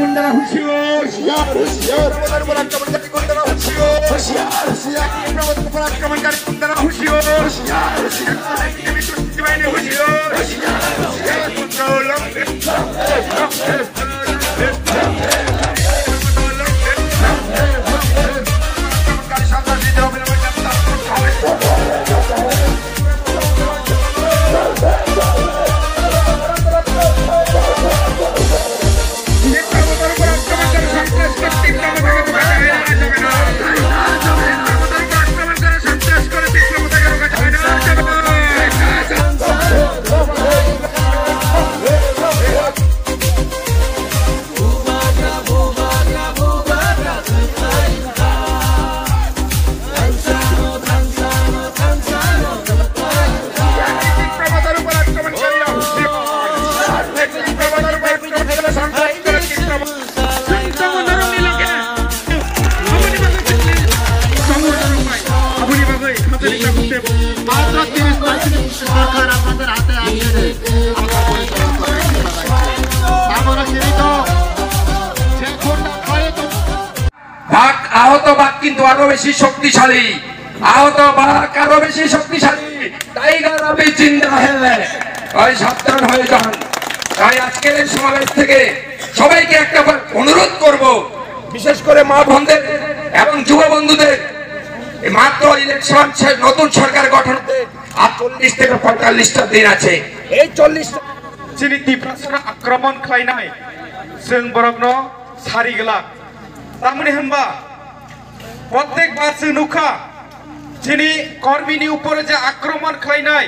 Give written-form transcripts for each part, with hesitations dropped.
गुंडारा होशियार होशियार प्रबोधन आक्रमणकारी गुंडारा होशियार होशियार प्रबोधन आक्रमणकारी गुंडारा होशियार आहत बाघ किन्तु आरो बेशी शक्तिशाली आहत बाघ आरो बेशी शक्तिशाली टाइगर अभी जिंदा है ওই সাবধান হয়ে যান তাই আজকের এই সমাবেশ থেকে সবাইকে একটা অনুরোধ করব বিশেষ করে মা বোনদের এবং যুব বন্ধুদের এই মাত্র ইলেকশন নতুন সরকার গঠনতে আর 40 থেকে 45টা দিন আছে এই 40টা যিনি তীব্রাসনা আক্রমণ খাইনাই जों बरगनो सारिगला तामने हनबा प्रत्येक बार जों नुखा যিনি কর্মীনি উপরে যে আক্রমণ খাইনাই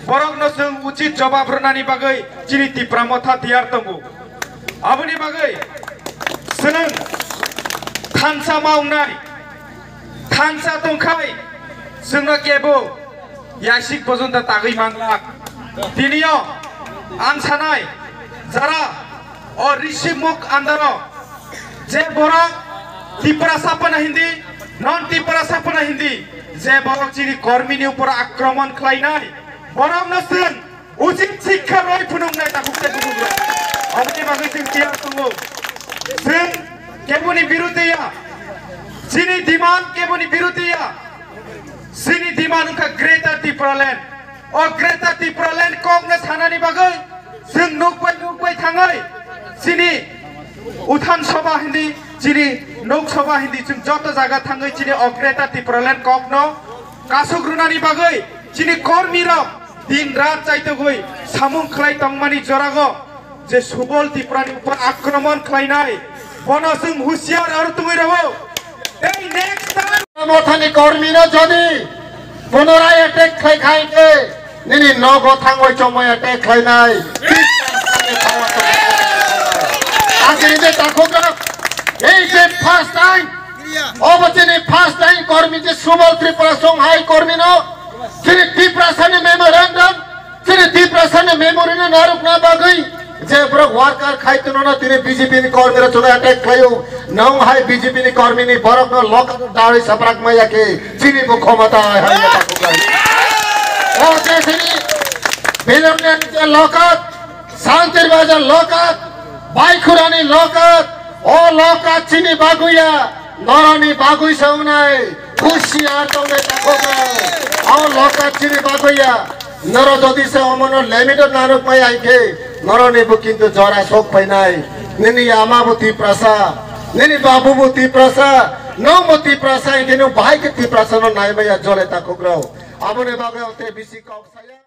बरगनो जों उचित जवाब होनानि बागै যিনি তীব্রামथा दियार दंगो आबनि बागै जों थानसा मावनाय थानसा दंखाय जोंना केबो यासिक पर्यन्त तागै मांगला दिनियो आं सानाय जारा और ऋषि मुख अंदर जे बरक ত্রিপুরা सापना हिंदी नन ত্রিপুরা सापना हिंदी जे बरक जिनि कर्मीनि ऊपर आक्रमण खालायनाय बरक नों उचित शिक्षा रय फुनुंनाय दाखुसे बुङो अबनि बागै जों तियार दंगो जों केबोनि बिरुदैया जिनि डिमान्ड केबोनि बिरुदैया जिनि डिमान्ड उनका ग्रेटर ত্রিপুরাল্যান্ড और ग्रेटर ত্রিপুরাল্যান্ड कगनो सानानि बागै जों नुबाय थाङै जिनि उठान सभा हिंदी जिनि लोक सभा हिंदी जों जत जायगा थाङै जिनि ग्रेटर ত্রিপুরাল্যান্ড कगनो कासुग्रुनानि बागै जिनि कर्मीरा दिन रात जायते गई सामुं खलाय तंगमानि जरागो जे सुबल ত্রিপুরাनि ऊपर आक्रमण खलायनाय बनो जों हुसियार आरो तुङै रहो এই नेक्स्ट टाइम मथानि कर्मीनो जदि पुनराय अटैक खाइके निनि नगो थांगय समय अटैक खाइनाय आगे जे ताखोगा এই যে ফার্স্ট টাইম অবচেনি ফার্স্ট টাইম কর্মী যে সুবল ত্রিপুরা সংহাই কর্মীনো যিনি ত্রিপুরাসানে মেমোরেন্ডাম যিনি ত্রিপুরাসানে মেমোরেন্ডাম নারুক না বাগৈ যে ব্রক ওয়ার্কার খাইতনো না তিনি বিজেপি नि কর্মীরা চলে অ্যাটাক খাইও নং হাই বিজেপি नि কর্মী नि বরক ন লক দাড়ি সাপরাক মাইয়াকে যিনি ক্ষমতা হয় হাই তাকোগা ও যে যিনি বিলমনেন যে লকাত শান্তির বাজার লকাত বাইখুরানি লকাত ओ लोका चिनी बागुया नरानी बागुई सौनाय खुशियार तौने ताखोगा ओ लोका चिनी बागुया नर जदि से अमन लिमिटेड नारुक माय आइके नरनी बु किन्तु जरा सोक पैनाय निनि आमाबुति प्रसा निनि बाबुबुति प्रसा नौमति प्रसा इकेनु भाइके ति प्रसा न नायमया जले ताखोग्रो आबने बागे ओते बिसि कक्साया।